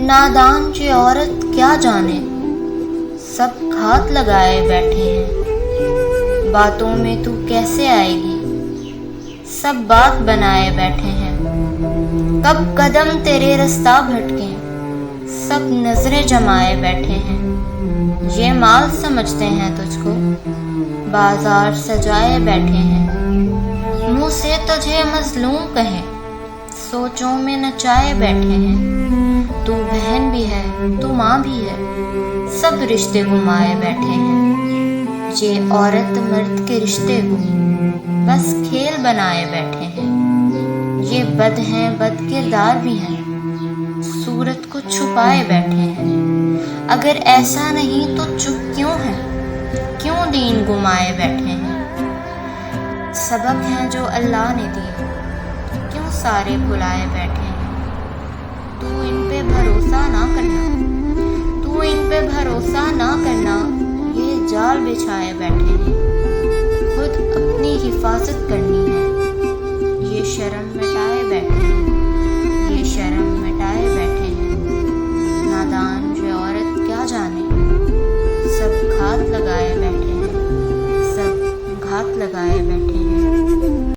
نادان یہ عورت کیا جانے، سب گھات لگائے بیٹھے ہیں، باتوں میں تو کیسے آئے گی، سب بات بنائے بیٹھے ہیں، کب قدم تیرے رستہ بھٹکیں، سب نظریں جمائے بیٹھے ہیں، یہ مال سمجھتے ہیں تجھ کو، بازار سجائے بیٹھے ہیں، منہ سے تجھے مظلوم کہیں، سوچوں میں نچائے بیٹھے ہیں، تو بہن بھی ہے تو ماں بھی ہے، سب رشتے گمائے بیٹھے ہیں، یہ عورت مرد کے رشتے کو بس کھیل بنائے بیٹھے ہیں، یہ بد ہیں بد کردار بھی ہیں، صورت کو چھپائے بیٹھے ہیں، اگر ایسا نہیں تو چپ کیوں ہے، کیوں دین گمائے بیٹھے ہیں، سبق ہیں جو اللہ نے دیے، کیوں سارے بھلائے بیٹھے ہیں، تو ان پہ بھروسہ نہ کرنا، تو ان پہ بھروسہ نہ کرنا، یہ جال بچھائے بیٹھے ہیں، خود اپنی حفاظت کرنی ہے۔